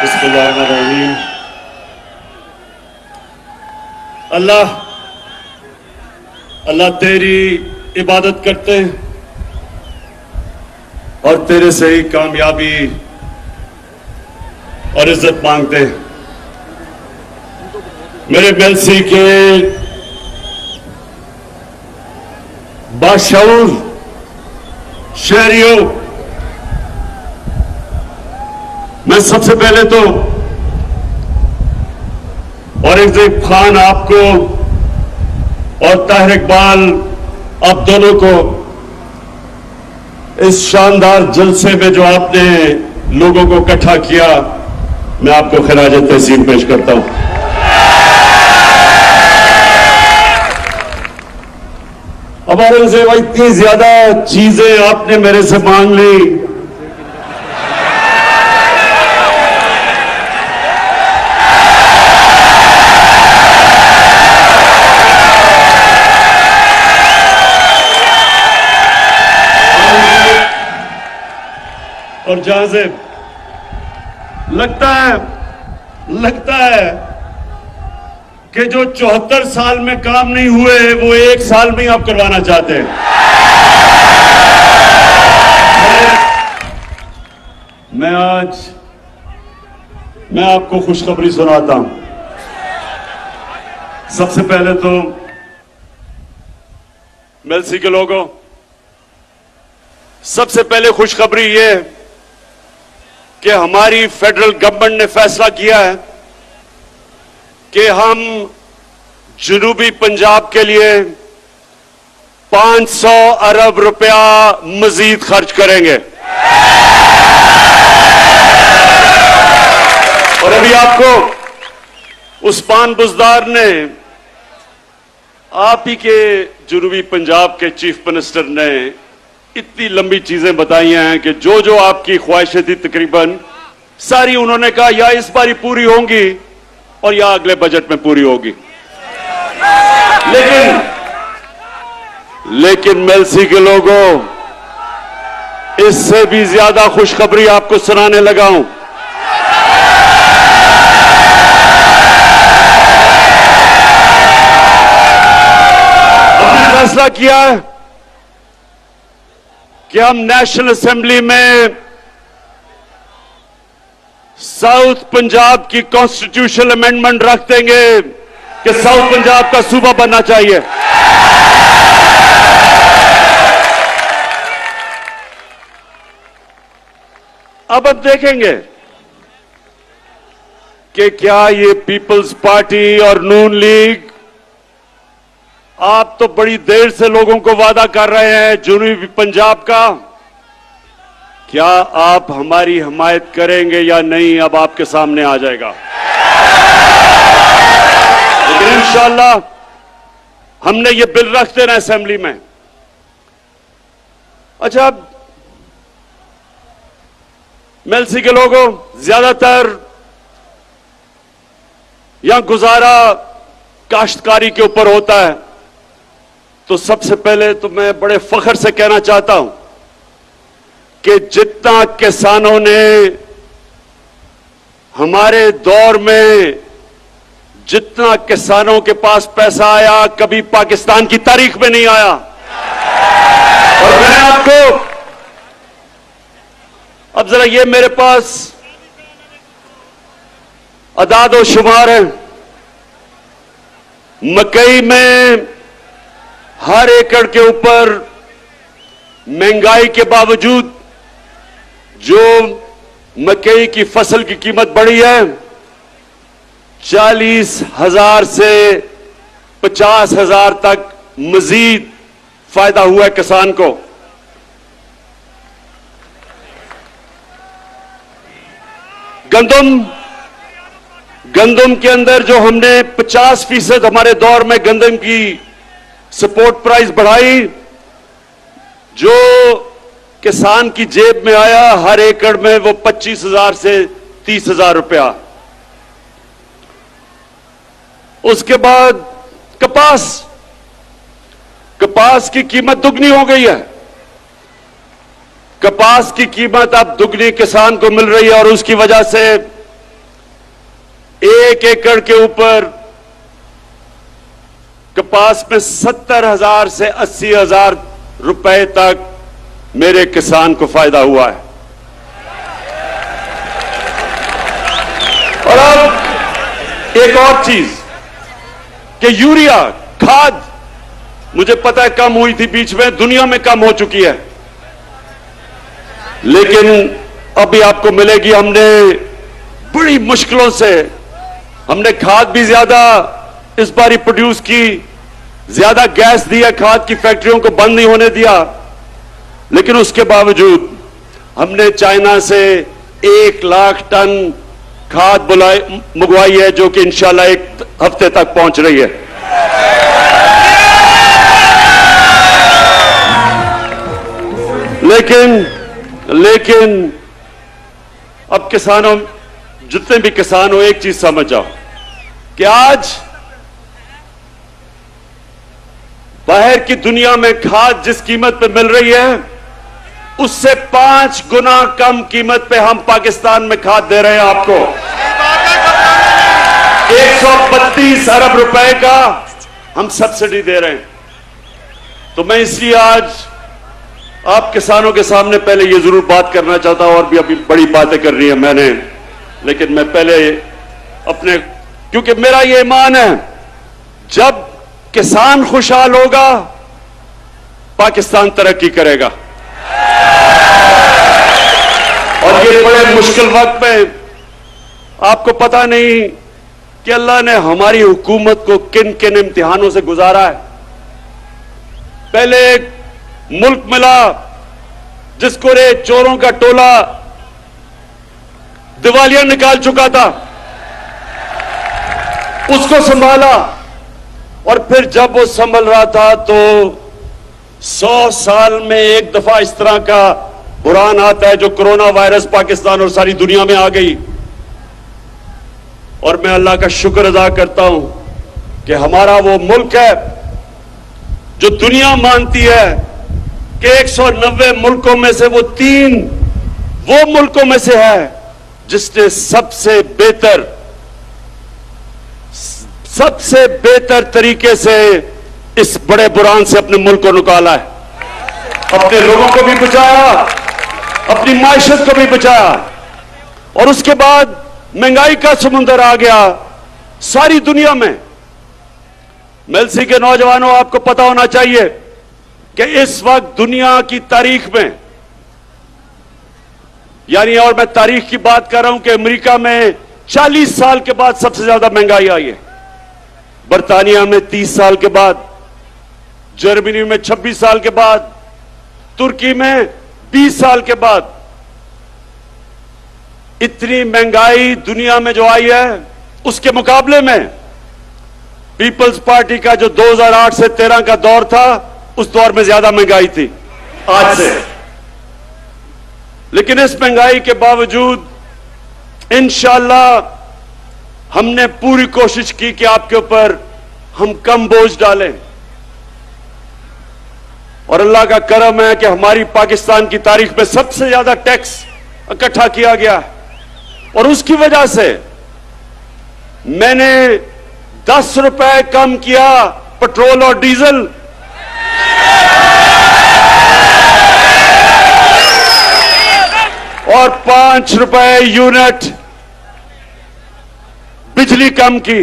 बिस्मिल्लाहिर्रहमानिर्रहीम। अल्लाह अल्लाह तेरी इबादत करते हैं और तेरे से ही कामयाबी और इज्जत मांगते हैं। मेरे मेलसी के बाशऊर शहरियों, मैं सबसे पहले तो औरंगजेब खान आपको और ताहिर इकबाल आप दोनों को इस शानदार जलसे में जो आपने लोगों को इकट्ठा किया, मैं आपको खिराज तहसीन पेश करता हूं। अब औरंगजेब इतनी ज्यादा चीजें आपने मेरे से मांग ली, और जहां से लगता है कि जो 74 साल में काम नहीं हुए वो 1 साल में ही आप करवाना चाहते हैं। मैं आपको खुशखबरी सुनाता हूं। सबसे पहले तो मेलसी के लोगों, सबसे पहले खुशखबरी ये कि हमारी फेडरल गवर्नमेंट ने फैसला किया है कि हम जनूबी पंजाब के लिए 500 अरब रुपया मजीद खर्च करेंगे। और अभी आपको उस्मान बुज़दार ने, आप ही के जनूबी पंजाब के चीफ मिनिस्टर ने इतनी लंबी चीजें बताई हैं कि जो जो आपकी ख्वाहिशें थी तकरीबन सारी उन्होंने कहा या इस बारी पूरी होंगी और या अगले बजट में पूरी होगी। लेकिन मेलसी के लोगों, इससे भी ज्यादा खुशखबरी आपको सुनाने लगा हूं। हमने फैसला किया है कि हम नेशनल असेंबली में साउथ पंजाब की कॉन्स्टिट्यूशनल अमेंडमेंट रख देंगे कि साउथ पंजाब का सूबा बनना चाहिए। अब हम देखेंगे कि क्या ये पीपल्स पार्टी और नून लीग, आप तो बड़ी देर से लोगों को वादा कर रहे हैं जनूबी पंजाब का, क्या आप हमारी हिमायत करेंगे या नहीं, अब आपके सामने आ जाएगा। लेकिन इंशाअल्लाह हमने ये बिल रख देना असेंबली में। अच्छा, मेलसी के लोगों, ज्यादातर यहां गुजारा काश्तकारी के ऊपर होता है, तो सबसे पहले तो मैं बड़े फख्र से कहना चाहता हूं कि जितना किसानों ने हमारे दौर में, जितना किसानों के पास पैसा आया कभी पाकिस्तान की तारीख में नहीं आया। और मैं आपको अब जरा ये मेरे पास अदाद और शुमार है। मकई में हर एकड़ के ऊपर महंगाई के बावजूद जो मकई की फसल की कीमत बढ़ी है, 40,000 से 50,000 तक मजीद फायदा हुआ है किसान को। गंदम के अंदर जो हमने 50% हमारे दौर में गंदम की सपोर्ट प्राइस बढ़ाई, जो किसान की जेब में आया हर एकड़ में वो 25,000 से 30,000 रुपया। उसके बाद कपास की कीमत दुगनी हो गई है। कपास की कीमत अब दुगनी किसान को मिल रही है और उसकी वजह से 1 एकड़ के ऊपर कपास में 70,000 से 80,000 रुपए तक मेरे किसान को फायदा हुआ है। और अब एक और चीज कि यूरिया खाद मुझे पता है कम हुई थी बीच में, दुनिया में कम हो चुकी है, लेकिन अभी आपको मिलेगी। हमने बड़ी मुश्किलों से हमने खाद भी ज्यादा इस बार प्रोड्यूस की, ज्यादा गैस दिया, खाद की फैक्ट्रियों को बंद नहीं होने दिया, लेकिन उसके बावजूद हमने चाइना से 1 लाख टन खाद मंगवाई है, जो कि इंशाल्लाह 1 हफ्ते तक पहुंच रही है। लेकिन अब किसानों, जितने भी किसान हो, एक चीज समझ जाओ कि आज बाहर की दुनिया में खाद जिस कीमत पे मिल रही है, उससे 5 गुना कम कीमत पे हम पाकिस्तान में खाद दे रहे हैं आपको। 132 अरब रुपए का हम सब्सिडी दे रहे हैं। तो मैं इसलिए आज आप किसानों के सामने पहले ये जरूर बात करना चाहता हूं, और भी अभी बड़ी बातें करनी है मैंने, लेकिन मैं पहले अपने, क्योंकि मेरा ये ईमान है, जब किसान खुशहाल होगा पाकिस्तान तरक्की करेगा। और ये बड़े मुश्किल वक्त में आपको पता नहीं कि अल्लाह ने हमारी हुकूमत को किन किन इम्तिहानों से गुजारा है। पहले एक मुल्क मिला जिसको रे चोरों का टोला दिवालिया निकाल चुका था, उसको संभाला, और फिर जब वो संभल रहा था तो 100 साल में एक दफा इस तरह का बुरान आता है, जो कोरोना वायरस पाकिस्तान और सारी दुनिया में आ गई। और मैं अल्लाह का शुक्र अदा करता हूं कि हमारा वो मुल्क है जो दुनिया मानती है कि 190 मुल्कों में से वो 3 वो मुल्कों में से है जिसने सबसे बेहतर तरीके से इस बड़े बुरान से अपने मुल्क को निकाला है, अपने लोगों को भी बचाया, अपनी मायशत को भी बचाया। और उसके बाद महंगाई का समुंदर आ गया सारी दुनिया में। मेलसी के नौजवानों, आपको पता होना चाहिए कि इस वक्त दुनिया की तारीख में, यानी, और मैं तारीख की बात कर रहा हूं कि अमेरिका में 40 साल के बाद सबसे ज्यादा महंगाई आई है, बर्तानिया में 30 साल के बाद, जर्मनी में 26 साल के बाद, तुर्की में 20 साल के बाद। इतनी महंगाई दुनिया में जो आई है, उसके मुकाबले में पीपल्स पार्टी का जो 2008 से 13 का दौर था, उस दौर में ज्यादा महंगाई थी आज से। लेकिन इस महंगाई के बावजूद इंशाअल्लाह हमने पूरी कोशिश की कि आपके ऊपर हम कम बोझ डालें, और अल्लाह का करम है कि हमारी पाकिस्तान की तारीख में सबसे ज्यादा टैक्स इकट्ठा किया गया, और उसकी वजह से मैंने 10 रुपए कम किया पेट्रोल और डीजल, और 5 रुपए यूनिट बिजली कम की।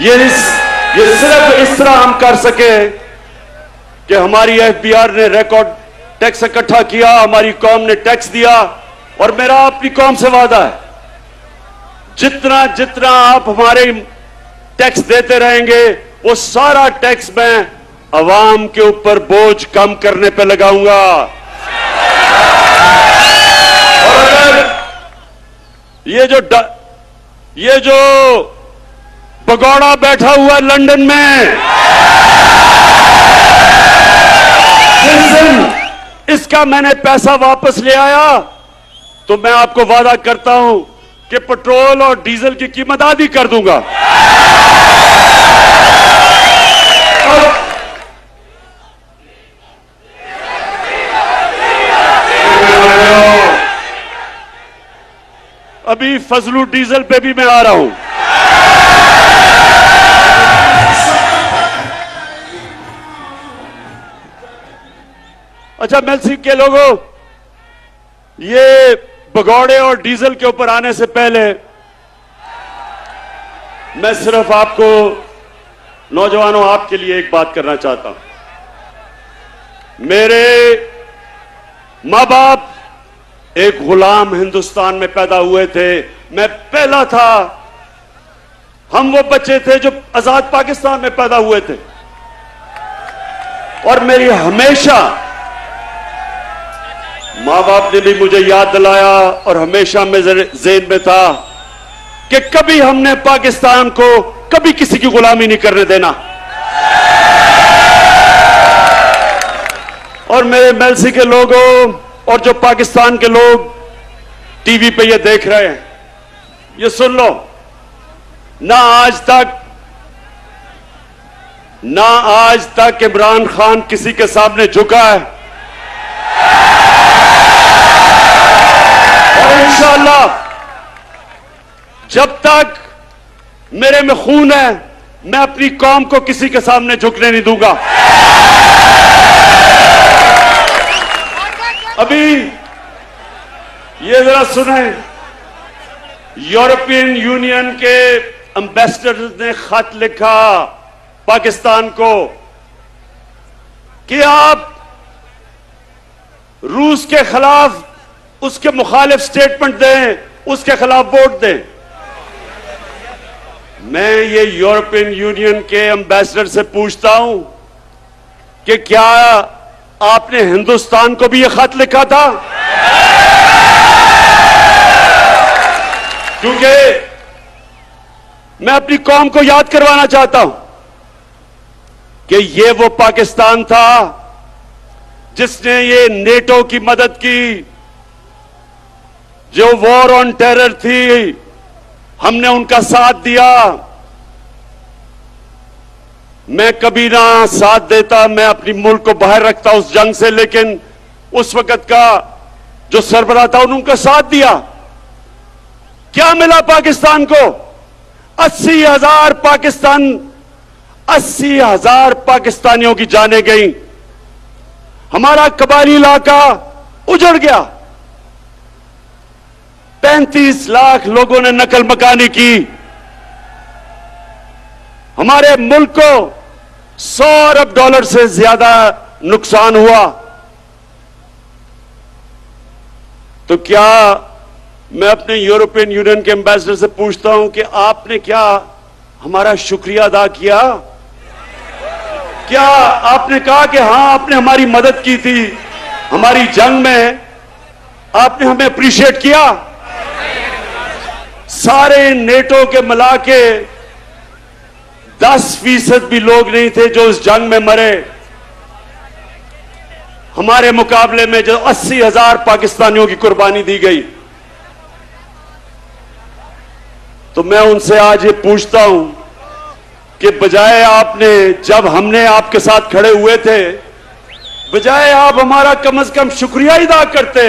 ये सिर्फ इस तरह हम कर सके कि हमारी एफबीआर ने रिकॉर्ड टैक्स इकट्ठा किया, हमारी कौम ने टैक्स दिया, और मेरा अपनी कौम से वादा है, जितना जितना आप हमारे टैक्स देते रहेंगे, वो सारा टैक्स मैं अवाम के ऊपर बोझ कम करने पे लगाऊंगा। और अगर ये जो भगौड़ा बैठा हुआ है लंदन में, जिस दिन इसका मैंने पैसा वापस ले आया, तो मैं आपको वादा करता हूं कि पेट्रोल और डीजल की कीमत आधी कर दूंगा। अभी फजलू डीजल पे भी मैं आ रहा हूं। अच्छा मेलसी के लोगों, ये भगौड़े और डीजल के ऊपर आने से पहले मैं सिर्फ आपको, नौजवानों, आपके लिए एक बात करना चाहता हूं। मेरे मां बाप एक गुलाम हिंदुस्तान में पैदा हुए थे, मैं पहला था। हम वो बच्चे थे जो आजाद पाकिस्तान में पैदा हुए थे। और मेरी हमेशा मां बाप ने भी मुझे याद दिलाया और हमेशा मेरे ज़हन में था कि कभी हमने पाकिस्तान को कभी किसी की गुलामी नहीं करने देना। और मेरे मेलसी के लोगों और जो पाकिस्तान के लोग टीवी पे ये देख रहे हैं, ये सुन लो, ना आज तक इमरान खान किसी के सामने झुका है, और इंशाअल्लाह जब तक मेरे में खून है, मैं अपनी कौम को किसी के सामने झुकने नहीं दूंगा। अभी ये जरा सुने, यूरोपियन यूनियन के एम्बेसडर ने खत लिखा पाकिस्तान को कि आप रूस के खिलाफ उसके मुखालिफ स्टेटमेंट दें, उसके खिलाफ वोट दें। मैं ये यूरोपियन यूनियन के एम्बेसडर से पूछता हूं कि क्या आपने हिंदुस्तान को भी ये खत लिखा था? क्योंकि मैं अपनी कौम को याद करवाना चाहता हूं कि ये वो पाकिस्तान था जिसने ये नेटो की मदद की, जो वॉर ऑन टेरर थी, हमने उनका साथ दिया। मैं कभी ना साथ देता, मैं अपनी मुल्क को बाहर रखता उस जंग से, लेकिन उस वक्त का जो सरबराह था उन्होंने उनका साथ दिया। क्या मिला पाकिस्तान को? 80,000 पाकिस्तानियों की जानें गई, हमारा कबायली इलाका उजड़ गया, 35 लाख लोगों ने नकल मकानी की, हमारे मुल्क को 100 अरब डॉलर से ज्यादा नुकसान हुआ। तो क्या मैं अपने यूरोपियन यूनियन के एम्बेसडर से पूछता हूं कि आपने क्या हमारा शुक्रिया अदा किया? क्या आपने कहा कि हां आपने हमारी मदद की थी, हमारी जंग में आपने हमें अप्रिशिएट किया? सारे नेटो के मिला के 10% भी लोग नहीं थे जो इस जंग में मरे, हमारे मुकाबले में जो 80,000 पाकिस्तानियों की कुर्बानी दी गई। तो मैं उनसे आज ये पूछता हूं कि बजाय आपने, जब हमने आपके साथ खड़े हुए थे, बजाय आप हमारा कम से कम शुक्रिया अदा करते।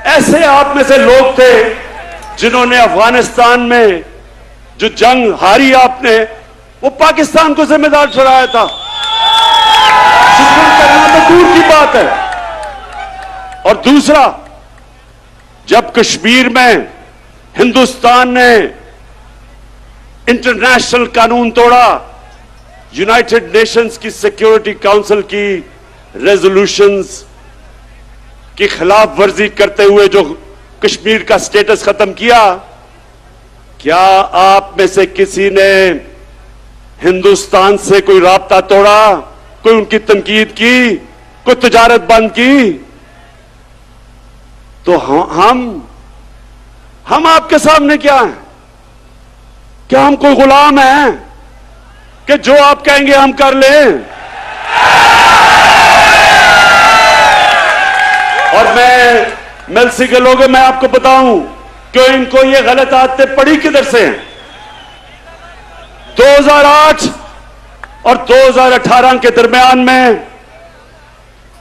ऐसे आप में से लोग थे जिन्होंने अफगानिस्तान में जो जंग हारी आपने, वो पाकिस्तान को जिम्मेदार ठहराया था। शुक्र करना तो दूर की बात है। और दूसरा, जब कश्मीर में हिंदुस्तान ने इंटरनेशनल कानून तोड़ा, यूनाइटेड नेशंस की सिक्योरिटी काउंसिल की रेजोल्यूशंस की खिलाफ वर्जी करते हुए जो कश्मीर का स्टेटस खत्म किया, क्या आप में से किसी ने हिंदुस्तान से कोई राब्ता तोड़ा, कोई उनकी तनकीद की, कोई तिजारत बंद की? तो हम आपके सामने क्या हैं? क्या हम कोई गुलाम हैं कि जो आप कहेंगे हम कर लें? और मैं मेलसी के लोगों, मैं आपको बताऊं कि इनको ये गलत आदतें पड़ी किधर से हैं। 2008 और 2018 के दरमियान में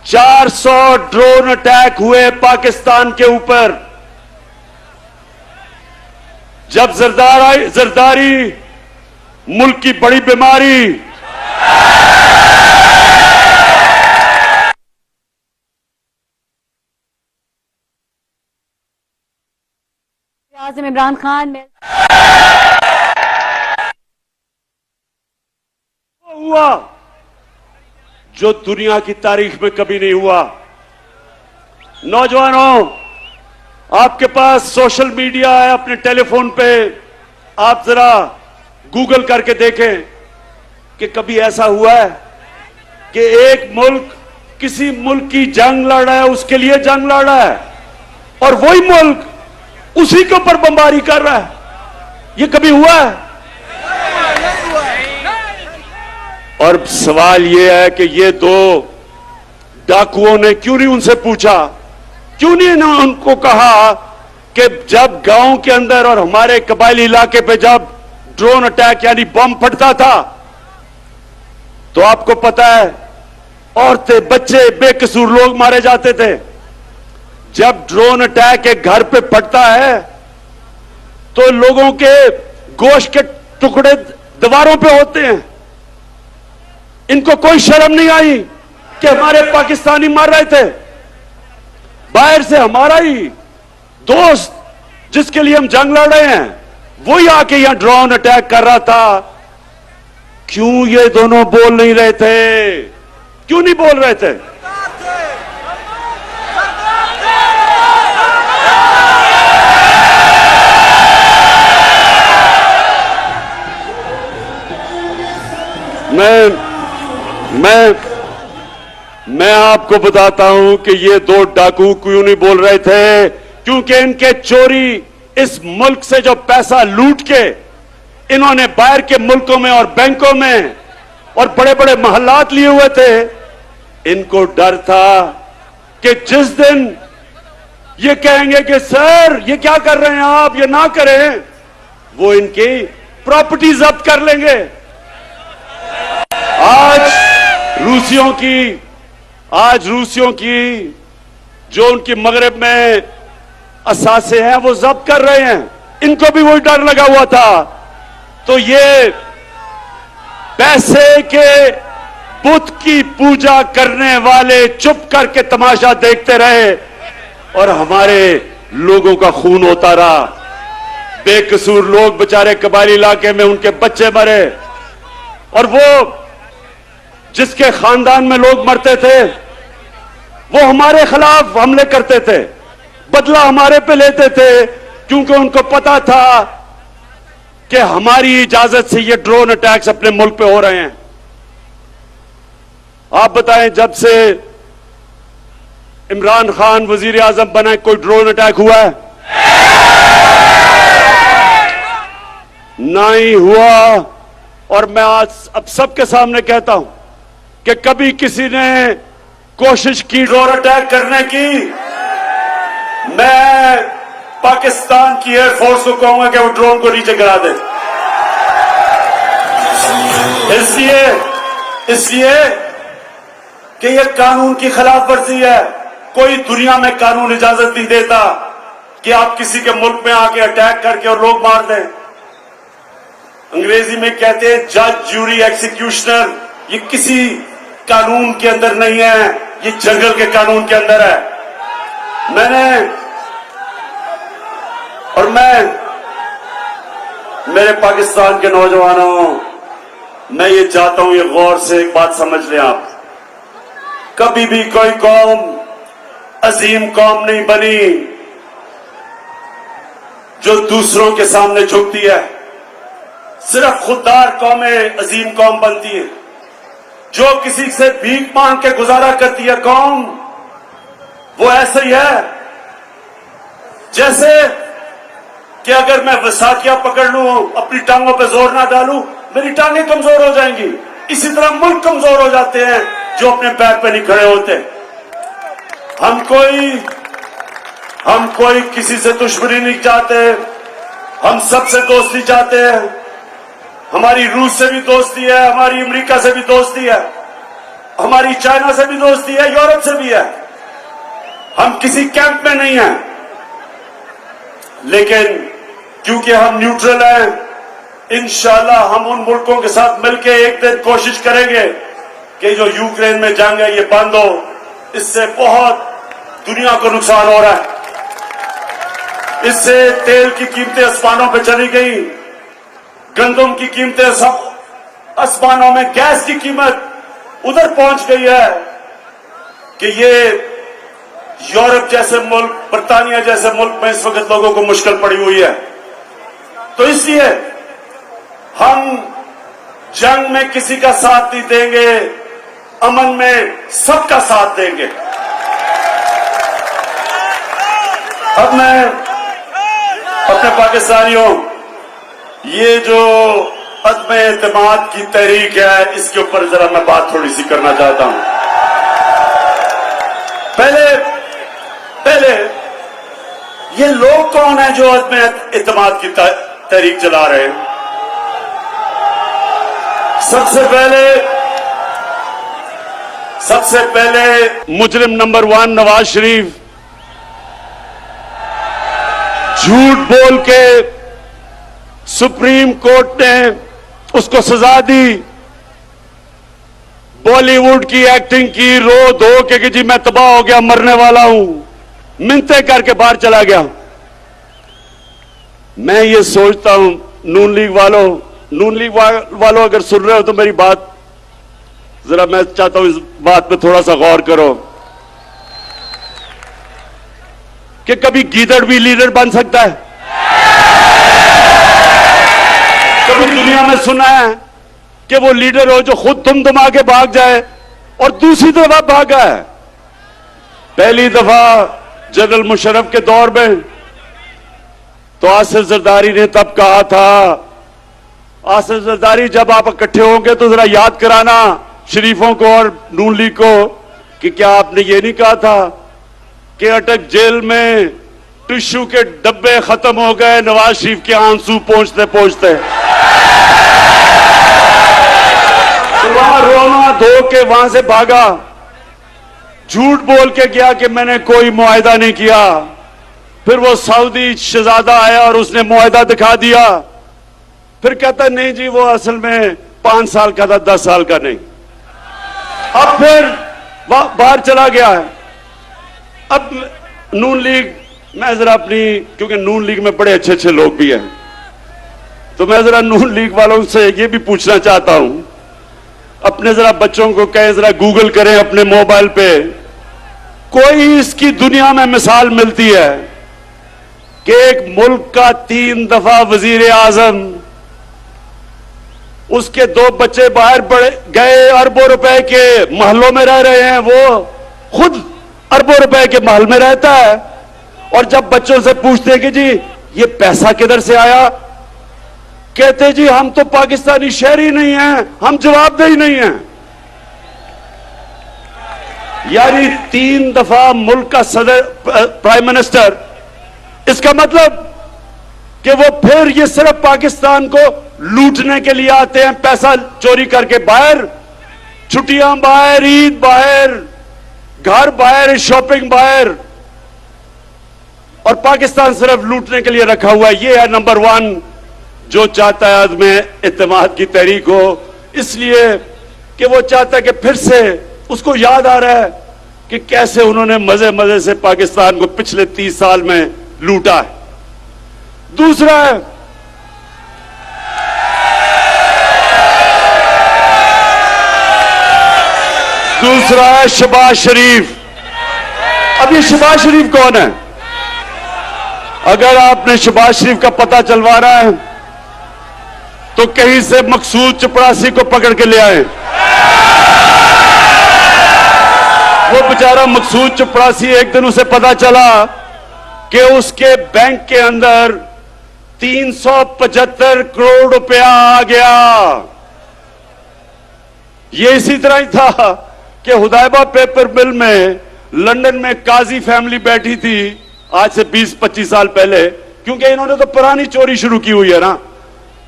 400 ड्रोन अटैक हुए पाकिस्तान के ऊपर। जब जरदारी मुल्क की बड़ी बीमारी, आज़म इमरान खान में हुआ जो दुनिया की तारीख में कभी नहीं हुआ। नौजवानों, आपके पास सोशल मीडिया है, अपने टेलीफोन पे आप जरा गूगल करके देखें कि कभी ऐसा हुआ है कि एक मुल्क किसी मुल्क की जंग लड़ रहा है, उसके लिए जंग लड़ रहा है, और वही मुल्क उसी के ऊपर बमबारी कर रहा है। ये कभी हुआ है? और सवाल यह है कि ये दो डाकुओं ने क्यों नहीं उनसे पूछा, क्यों नहीं उनको कहा कि जब गांव के अंदर और हमारे कबायली इलाके पे जब ड्रोन अटैक यानी बम फटता था तो आपको पता है औरतें, बच्चे, बेकसूर लोग मारे जाते थे। जब ड्रोन अटैक एक घर पे फटता है तो लोगों के गोश्त के टुकड़े दीवारों पे होते हैं। इनको कोई शर्म नहीं आई कि हमारे पाकिस्तानी मर रहे थे। बाहर से हमारा ही दोस्त जिसके लिए हम जंग लड़ रहे हैं वही आके यहां ड्रोन अटैक कर रहा था। क्यों ये दोनों बोल नहीं रहे थे? क्यों नहीं बोल रहे थे? मैं आपको बताता हूं कि ये दो डाकू क्यों नहीं बोल रहे थे, क्योंकि इनके चोरी इस मुल्क से जो पैसा लूट के इन्होंने बाहर के मुल्कों में और बैंकों में और बड़े बड़े महल्लात लिए हुए थे, इनको डर था कि जिस दिन ये कहेंगे कि सर ये क्या कर रहे हैं आप, ये ना करें, वो इनकी प्रॉपर्टी जब्त कर लेंगे। आज रूसियों की जो उनकी मगरब में असासे हैं वो जब्त कर रहे हैं। इनको भी वही डर लगा हुआ था। तो ये पैसे के बुत की पूजा करने वाले चुप करके तमाशा देखते रहे और हमारे लोगों का खून होता रहा। बेकसूर लोग बेचारे कबायली इलाके में उनके बच्चे मरे, और वो जिसके खानदान में लोग मरते थे वो हमारे खिलाफ हमले करते थे, बदला हमारे पे लेते थे, क्योंकि उनको पता था कि हमारी इजाजत से ये ड्रोन अटैक्स अपने मुल्क पे हो रहे हैं। आप बताएं, जब से इमरान खान वजीर आजम बना कोई ड्रोन अटैक हुआ है? नहीं हुआ। और मैं आज अब सबके सामने कहता हूं कि कभी किसी ने कोशिश की ड्रोन अटैक करने की, मैं पाकिस्तान की एयरफोर्स को कहूंगा कि वो ड्रोन को नीचे गिरा दे। इसलिए कि ये कानून की खिलाफ वर्जी है। कोई दुनिया में कानून इजाजत नहीं देता कि आप किसी के मुल्क में आके अटैक करके और लोग मार दें। अंग्रेजी में कहते हैं जज, ज्यूरी, एक्सिक्यूशनर। ये किसी कानून के अंदर नहीं है, ये जंगल के कानून के अंदर है। मेरे पाकिस्तान के नौजवानों, मैं ये चाहता हूं, ये गौर से एक बात समझ लें आप। कभी भी कोई कौम अजीम कौम नहीं बनी जो दूसरों के सामने झुकती है। सिर्फ खुददार कौमें अजीम कौम बनती है। जो किसी से भीख मांग के गुजारा करती है कौम, वो ऐसे ही है जैसे कि अगर मैं वसाखिया पकड़ लूं, अपनी टांगों पे जोर ना डालूं, मेरी टांगें कमजोर हो जाएंगी। इसी तरह मुल्क कमजोर हो जाते हैं जो अपने पैर पे नहीं खड़े होते। हम कोई किसी से दुश्मनी नहीं चाहते, हम सबसे दोस्ती चाहते हैं। हमारी रूस से भी दोस्ती है, हमारी अमेरिका से भी दोस्ती है, हमारी चाइना से भी दोस्ती है, यूरोप से भी है। हम किसी कैंप में नहीं हैं, लेकिन क्योंकि हम न्यूट्रल हैं। इंशाल्लाह हम उन मुल्कों के साथ मिलकर एक दिन कोशिश करेंगे कि जो यूक्रेन में जंग है ये बंद हो। इससे बहुत दुनिया को नुकसान हो रहा है। इससे तेल की कीमतें आसमानों पे चली गई, गंदम की कीमतें सब आसमानों में, गैस की कीमत उधर पहुंच गई है कि ये यूरोप जैसे मुल्क, बर्तानिया जैसे मुल्क में इस वक्त लोगों को मुश्किल पड़ी हुई है। तो इसलिए हम जंग में किसी का साथ नहीं देंगे, अमन में सबका साथ देंगे। अब मैं अपने पाकिस्तानियों, ये जो अदम एतमाद की तहरीक है इसके ऊपर जरा मैं बात थोड़ी सी करना चाहता हूं। पहले ये लोग कौन है जो अदम एतमाद की तहरीक चला रहे हैं? सबसे पहले मुजरिम नंबर 1 नवाज शरीफ झूठ बोल के सुप्रीम कोर्ट ने उसको सजा दी, बॉलीवुड की एक्टिंग की, रो धो के कि जी मैं तबाह हो गया, मरने वाला हूं, मिन्नतें करके बाहर चला गया। मैं ये सोचता हूं नून लीग वालों अगर सुन रहे हो तो मेरी बात जरा, मैं चाहता हूं इस बात पे थोड़ा सा गौर करो कि कभी गीदड़ भी लीडर बन सकता है। कभी दुनिया में सुना है कि वो लीडर हो जो खुद धुमधुमा के भाग जाए और दूसरी दफा भागा है। पहली दफा जनरल मुशर्रफ के दौर में तो आसिफ जरदारी ने तब कहा था, आसिफ जरदारी जब आप इकट्ठे होंगे तो जरा याद कराना शरीफों को और नून लीग को कि क्या आपने ये नहीं कहा था कि अटक जेल में टिश्यू के डब्बे खत्म हो गए नवाज शरीफ के आंसू पहुंचते पहुंचते। तो वहां रोना धो के वहां से भागा, झूठ बोल के गया कि मैंने कोई मुआहिदा नहीं किया। फिर वो सऊदी शहजादा आया और उसने मुआहिदा दिखा दिया। फिर कहता नहीं जी वो असल में 5 साल का था, 10 साल का नहीं। अब फिर बाहर चला गया है। अब नून लीग, मैं जरा अपनी, क्योंकि नून लीग में बड़े अच्छे अच्छे लोग भी हैं, तो मैं जरा नून लीग वालों से ये भी पूछना चाहता हूं, अपने जरा बच्चों को कहें जरा गूगल करें अपने मोबाइल पे, कोई इसकी दुनिया में मिसाल मिलती है कि एक मुल्क का 3 दफा वजीर आजम, उसके 2 बच्चे बाहर गए, अरबों रुपए के महलों में रह रहे हैं, वो खुद अरबों रुपए के महल में रहता है, और जब बच्चों से पूछते हैं कि जी ये पैसा किधर से आया, कहते जी हम तो पाकिस्तानी शहरी नहीं हैं, हम जवाबदेही नहीं हैं। यानी 3 दफा मुल्क का सदर, प्राइम मिनिस्टर, इसका मतलब कि वो फिर ये सिर्फ पाकिस्तान को लूटने के लिए आते हैं, पैसा चोरी करके बाहर, छुट्टियां बाहर, ईद बाहर, घर बाहर, शॉपिंग बाहर, और पाकिस्तान सिर्फ लूटने के लिए रखा हुआ है। ये है नंबर 1 जो चाहता है अदम एतमाद की तहरीक हो, इसलिए कि वो चाहता है कि फिर से उसको याद आ रहा है कि कैसे उन्होंने मजे मजे से पाकिस्तान को पिछले 30 साल में लूटा है। दूसरा है शहबाज शरीफ। अब ये शहबाज शरीफ कौन है? अगर आपने शहबाज शरीफ का पता चलवाना है तो कहीं से मकसूद चपरासी को पकड़ के ले आए। वो बेचारा मकसूद चपरासी, एक दिन उसे पता चला कि उसके बैंक के अंदर 375 करोड़ रुपया आ गया। ये इसी तरह ही था कि हुदैबा पेपर मिल में लंदन में काजी फैमिली बैठी थी आज से 20-25 साल पहले, क्योंकि इन्होंने तो पुरानी चोरी शुरू की हुई है ना,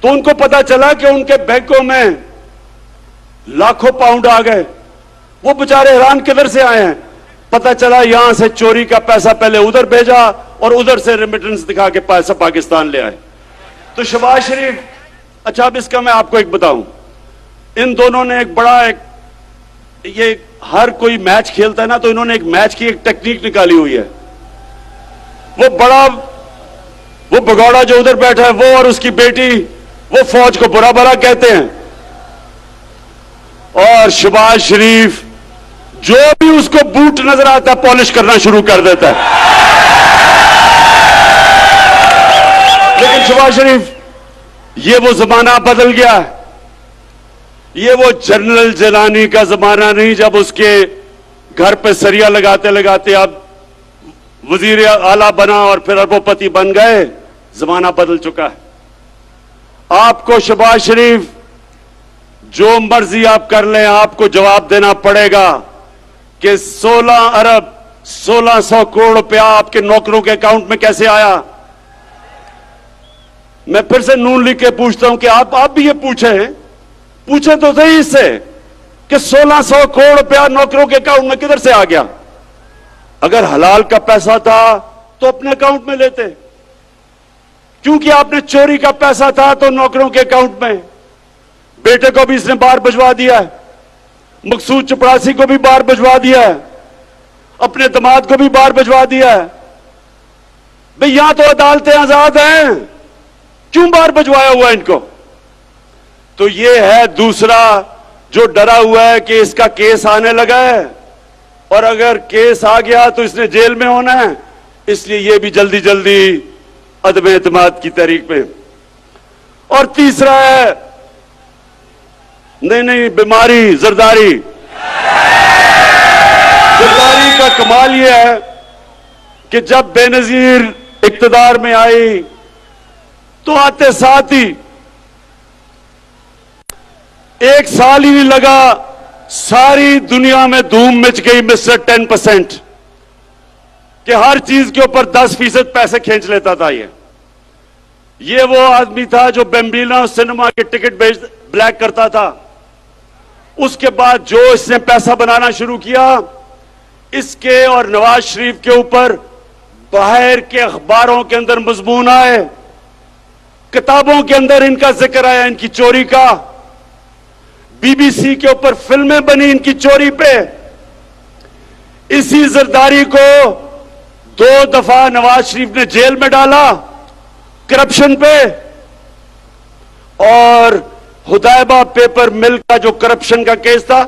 तो उनको पता चला कि उनके बैंकों में लाखों पाउंड आ गए। वो बेचारे हैरान किधर से आए हैं, पता चला यहां से चोरी का पैसा पहले उधर भेजा और उधर से रेमिटेंस दिखा के पैसा पाकिस्तान ले आए। तो शहबाज शरीफ, अच्छा अब इसका मैं आपको एक बताऊं, इन दोनों ने एक बड़ा ये हर कोई मैच खेलता है ना, तो इन्होंने एक मैच की एक टेक्निक निकाली हुई है। वो भगौड़ा जो उधर बैठा है, वो और उसकी बेटी, वो फौज को बुरा भला कहते हैं, और शहबाज शरीफ जो भी उसको बूट नजर आता है पॉलिश करना शुरू कर देता है। लेकिन शहबाज शरीफ, ये वो जमाना बदल गया है। ये वो जनरल जिलानी का जमाना नहीं, जब उसके घर पे सरिया लगाते लगाते अब वजीर आला बना और फिर अरबोपति बन गए। जमाना बदल चुका है। आपको शहबाज शरीफ जो मर्जी आप कर लें, आपको जवाब देना पड़ेगा कि 16 अरब 1600 करोड़ रुपया आपके नौकरों के अकाउंट में कैसे आया। मैं फिर से नून लिख के पूछता हूं कि आप भी ये पूछे तो सही इससे कि 1600 करोड़ रुपया नौकरों के अकाउंट में किधर से आ गया। अगर हलाल का पैसा था तो अपने अकाउंट में लेते, क्योंकि आपने चोरी का पैसा था तो नौकरों के अकाउंट में। बेटे को भी इसने बाहर भिजवा दिया है, मकसूद चपरासी को भी बाहर भिजवा दिया है, अपने दामाद को भी बाहर भिजवा दिया है। भाई यहां तो अदालतें आजाद हैं, क्यों बाहर भिजवाया हुआ इनको। तो ये है दूसरा जो डरा हुआ है कि इसका केस आने लगा है, और अगर केस आ गया तो इसने जेल में होना है, इसलिए ये भी जल्दी जल्दी अदम एतमाद की तहरीक में। और तीसरा है नहीं बीमारी, जरदारी। जरदारी का कमाल यह है कि जब बेनजीर इक्तदार में आई तो आते साथ ही एक साल ही नहीं लगा, सारी दुनिया में धूम मच गई मिस्टर 10% कि हर चीज के ऊपर 10% पैसे खींच लेता था। ये वो आदमी था जो बेम्बिना सिनेमा के टिकट ब्लैक करता था। उसके बाद जो इसने पैसा बनाना शुरू किया, इसके और नवाज शरीफ के ऊपर बाहर के अखबारों के अंदर मजमून आए, किताबों के अंदर इनका जिक्र आया, इनकी चोरी का। बीबीसी के ऊपर फिल्में बनी इनकी चोरी पे। इसी जरदारी को 2 दफा नवाज शरीफ ने जेल में डाला करप्शन पे, और हुदैबा पेपर मिल का जो करप्शन का केस था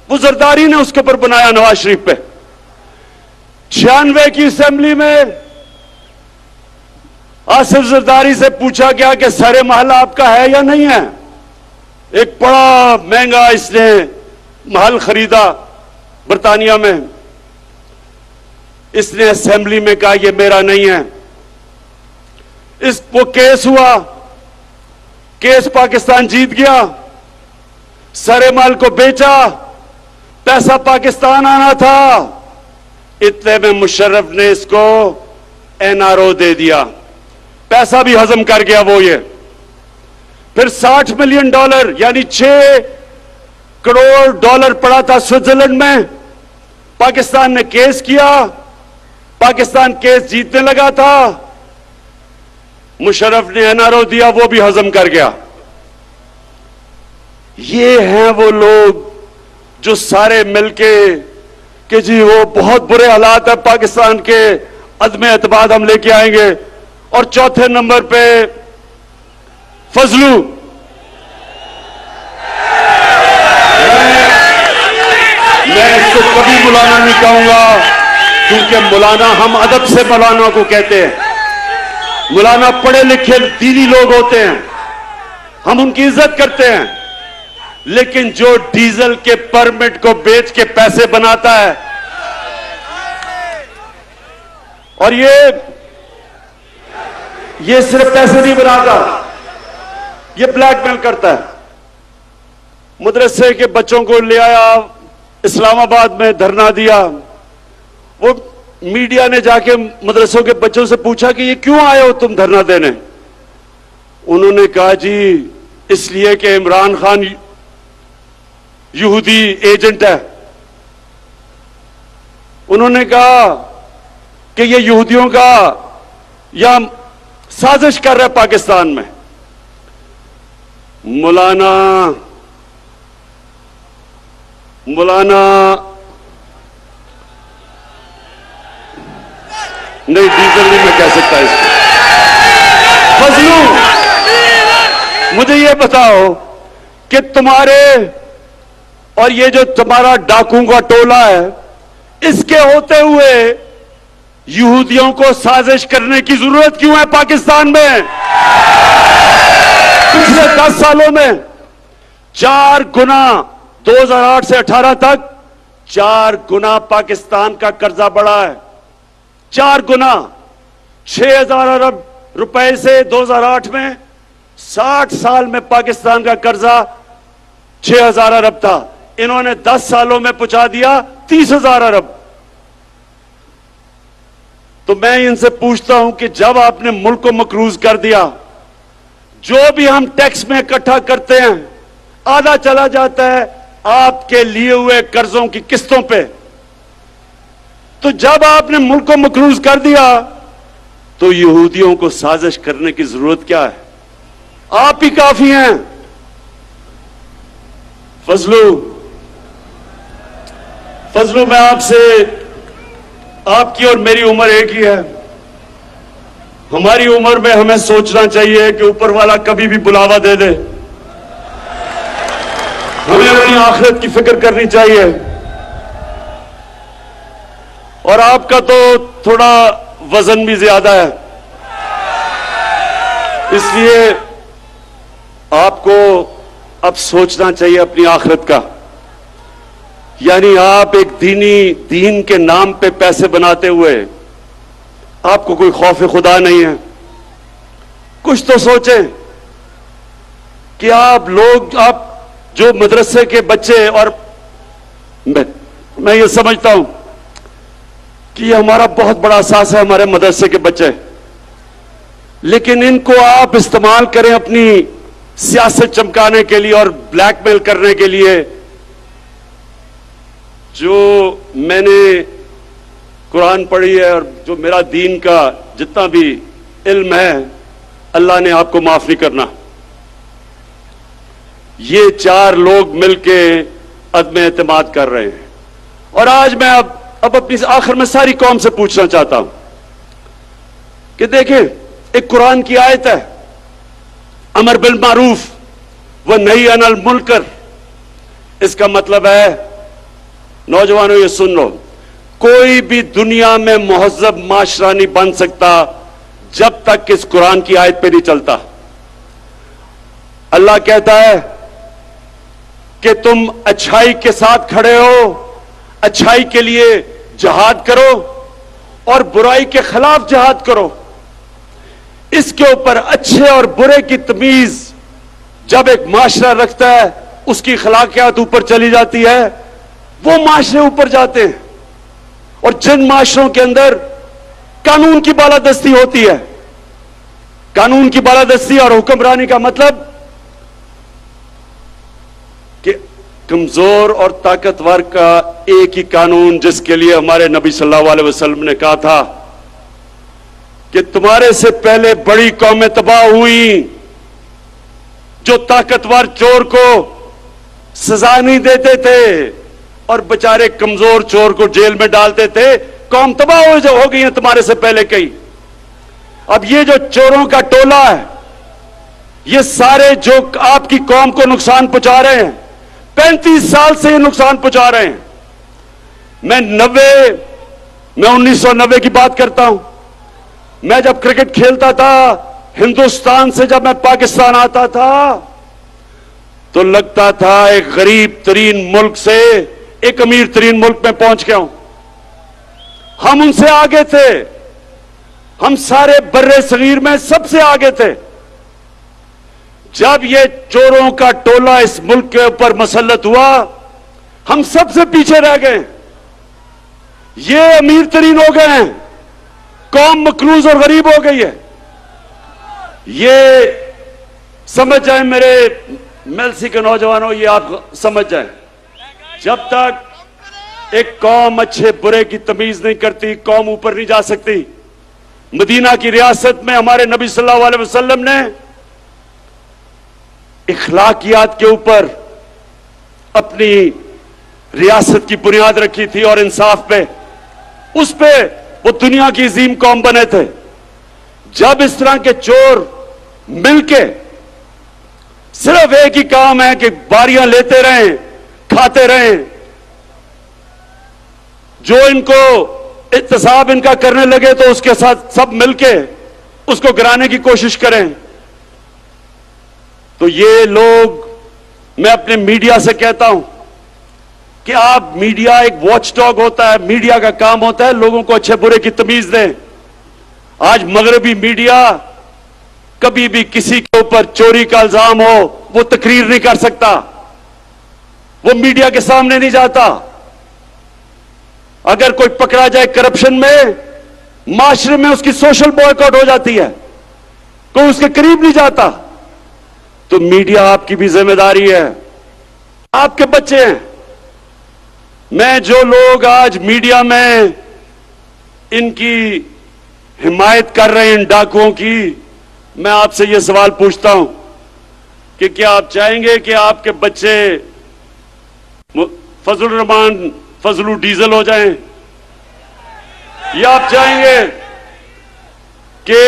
वो जरदारी ने उसके ऊपर बनाया नवाज शरीफ पे। 96 की असेंबली में आसिफ जरदारी से पूछा गया कि सारे महल आपका है या नहीं है। एक बड़ा महंगा इसने महल खरीदा बर्तानिया में। इसने असेंबली में कहा यह मेरा नहीं है। वो केस हुआ, केस पाकिस्तान जीत गया, सारे माल को बेचा, पैसा पाकिस्तान आना था। इतने में मुशर्रफ ने इसको एनआरओ दे दिया, पैसा भी हजम कर गया वो। ये फिर $60 मिलियन यानी $6 करोड़ पड़ा था स्विट्जरलैंड में। पाकिस्तान ने केस किया, पाकिस्तान केस जीतने लगा था, मुशर्रफ ने एनआरओ दिया, वो भी हजम कर गया। ये हैं वो लोग जो सारे मिलके कि जी वो बहुत बुरे हालात है पाकिस्तान के, अदम एतमाद हम लेके आएंगे। और चौथे नंबर पे फजलू। मैं इसको कभी मौलाना नहीं कहूंगा, क्योंकि मौलाना, हम अदब से मौलाना को कहते हैं। मौलाना पढ़े लिखे दीनी लोग होते हैं, हम उनकी इज्जत करते हैं। लेकिन जो डीजल के परमिट को बेच के पैसे बनाता है, और ये सिर्फ पैसे नहीं बनाता, ये ब्लैकमेल करता है। मदरसे के बच्चों को ले आया, इस्लामाबाद में धरना दिया। वो मीडिया ने जाके मदरसों के बच्चों से पूछा कि ये क्यों आए हो तुम धरना देने। उन्होंने कहा जी इसलिए कि इमरान खान यहूदी एजेंट है। उन्होंने कहा कि ये यहूदियों का या साजिश कर रहा है पाकिस्तान में। मौलाना नहीं, डीजल नहीं मैं कह सकता इसको। फजलू, मुझे ये बताओ कि तुम्हारे और ये जो तुम्हारा डाकुओं का टोला है, इसके होते हुए यहूदियों को साजिश करने की जरूरत क्यों है पाकिस्तान में? पिछले 10 सालों में 4 गुना, 2008 से 18 तक 4 गुना पाकिस्तान का कर्जा बढ़ा है। 4 गुना, 6,000 अरब रुपए से 2008 में, 60 साल में पाकिस्तान का कर्जा 6,000 अरब था, इन्होंने 10 सालों में पहुंचा दिया 30,000 अरब। तो मैं इनसे पूछता हूं कि जब आपने मुल्क को मकरूज कर दिया, जो भी हम टैक्स में इकट्ठा करते हैं आधा चला जाता है आपके लिए हुए कर्जों की किस्तों पे, तो जब आपने मुल्क को मकरूज कर दिया तो यहूदियों को साजिश करने की जरूरत क्या है? आप ही काफी हैं। फजलू, मैं आपसे, आपकी और मेरी उम्र एक ही है। हमारी उम्र में हमें सोचना चाहिए कि ऊपर वाला कभी भी बुलावा दे दे। हमें अपनी आखिरत की फिक्र करनी चाहिए। और आपका तो थोड़ा वजन भी ज्यादा है, इसलिए आपको अब सोचना चाहिए अपनी आखिरत का। यानी आप एक दीन के नाम पे पैसे बनाते हुए आपको कोई खौफ खुदा नहीं है। कुछ तो सोचें कि आप जो मदरसे के बच्चे, और मैं ये समझता हूं कि ये हमारा बहुत बड़ा एहसास है, हमारे मदरसे के बच्चे, लेकिन इनको आप इस्तेमाल करें अपनी सियासत चमकाने के लिए और ब्लैकमेल करने के लिए। जो मैंने कुरान पढ़ी है और जो मेरा दीन का जितना भी इल्म है, अल्लाह ने आपको माफ नहीं करना। ये 4 लोग मिलके अदम एतमाद कर रहे हैं। और आज मैं अब अपनी आखिर में सारी कौम से पूछना चाहता हूं कि देखें, एक कुरान की आयत है, अमर बिल मारूफ व नही अनिल मुनकर। इसका मतलब है, नौजवानों ये सुन लो, कोई भी दुनिया में मुहज्जब माशरा नहीं बन सकता जब तक इस कुरान की आयत पे नहीं चलता। अल्लाह कहता है कि तुम अच्छाई के साथ खड़े हो, अच्छाई के लिए जिहाद करो और बुराई के खिलाफ जिहाद करो। इसके ऊपर अच्छे और बुरे की तमीज जब एक माशरा रखता है, उसकी अखलाकियात ऊपर चली जाती है, वो माशरे ऊपर जाते हैं। और जिन माशरों के अंदर कानून की बालादस्ती होती है, कानून की बालादस्ती और हुक्मरानी का मतलब कि कमजोर और ताकतवर का एक ही कानून, जिसके लिए हमारे नबी सल्लल्लाहु अलैहि वसल्लम ने कहा था कि तुम्हारे से पहले बड़ी कौमें तबाह हुई जो ताकतवर चोर को सजा नहीं देते थे और बेचारे कमजोर चोर को जेल में डालते थे। कौम तबाह हो गई है तुम्हारे से पहले कई। अब ये जो चोरों का टोला है, ये सारे जो आपकी कौम को नुकसान पहुंचा रहे हैं, 35 साल से ये नुकसान पहुंचा रहे हैं। मैं 1990 की बात करता हूं। मैं जब क्रिकेट खेलता था, हिंदुस्तान से जब मैं पाकिस्तान आता था, तो लगता था एक गरीब तरीन मुल्क से एक अमीर तरीन मुल्क में पहुंच गया हूं। हम उनसे आगे थे, हम सारे बर्रे सगीर में सबसे आगे थे। जब ये चोरों का टोला इस मुल्क के ऊपर मसल्लत हुआ, हम सबसे पीछे रह गए। ये अमीर तरीन हो गए हैं, कौम मकरूज और गरीब हो गई है। ये समझ जाए मेरे मेलसी के नौजवानों, ये आप समझ जाए, जब तक एक कौम अच्छे बुरे की तमीज नहीं करती, कौम ऊपर नहीं जा सकती। मदीना की रियासत में हमारे नबी सल्लल्लाहु अलैहि वसल्लम ने इखलाकियात के ऊपर अपनी रियासत की बुनियाद रखी थी और इंसाफ पे, उस पे वो दुनिया की अजीम कौम बने थे। जब इस तरह के चोर मिलके सिर्फ एक ही काम है कि बारियां लेते रहें, खाते रहें, जो इनको इत्तेसाब इनका करने लगे तो उसके साथ सब मिलके उसको गिराने की कोशिश करें, तो ये लोग, मैं अपने मीडिया से कहता हूं कि आप, मीडिया एक वॉचडॉग होता है, मीडिया का काम होता है लोगों को अच्छे बुरे की तमीज दें। आज मगरबी मीडिया कभी भी किसी के ऊपर चोरी का इल्जाम हो वो तकरीर नहीं कर सकता, वो मीडिया के सामने नहीं जाता। अगर कोई पकड़ा जाए करप्शन में, माशरे में उसकी सोशल बॉयकॉट हो जाती है, कोई उसके करीब नहीं जाता। तो मीडिया आपकी भी जिम्मेदारी है, आपके बच्चे हैं। मैं, जो लोग आज मीडिया में इनकी हिमायत कर रहे हैं इन डाकुओं की, मैं आपसे यह सवाल पूछता हूं कि क्या आप चाहेंगे कि आपके बच्चे फजलुर रहमान फजलू डीजल हो जाएं, या आप चाहेंगे कि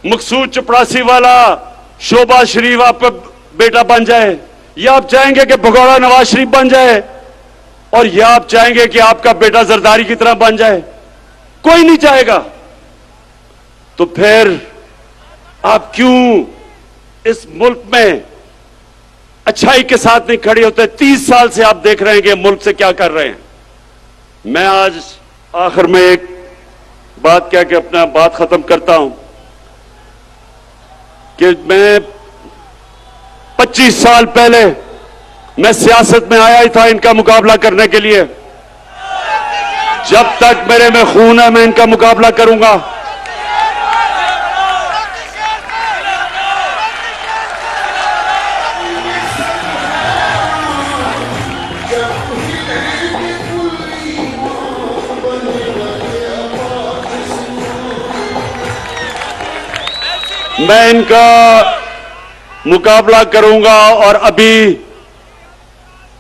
मकसूद चपरासी वाला शोभा शरीफ आपका बेटा बन जाए, या आप चाहेंगे कि भगौड़ा नवाज शरीफ बन जाए, और या आप चाहेंगे कि आपका बेटा जरदारी की तरह बन जाए? कोई नहीं चाहेगा। तो फिर आप क्यों इस मुल्क में अच्छाई के साथ नहीं खड़े होते? 30 साल से आप देख रहे हैं कि मुल्क से क्या कर रहे हैं। मैं आज आखिर में एक बात कह के अपना बात खत्म करता हूं कि मैं 25 साल पहले मैं सियासत में आया ही था इनका मुकाबला करने के लिए। जब तक मेरे में खून है मैं इनका मुकाबला करूंगा। मैं इनका मुकाबला करूंगा और अभी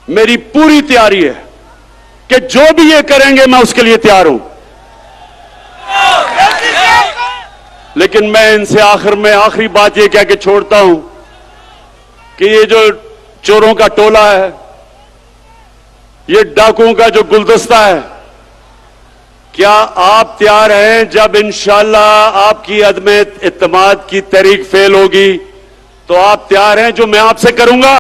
मेरी पूरी तैयारी है कि जो भी ये करेंगे मैं उसके लिए तैयार हूं। लेकिन मैं इनसे आखिर में आखिरी बात ये कह के छोड़ता हूं कि ये जो चोरों का टोला है, ये डाकुओं का जो गुलदस्ता है, क्या आप तैयार हैं जब इंशाअल्लाह आपकी अदम इत्तेमाद की तहरीक फेल होगी तो आप तैयार हैं जो मैं आपसे करूंगा?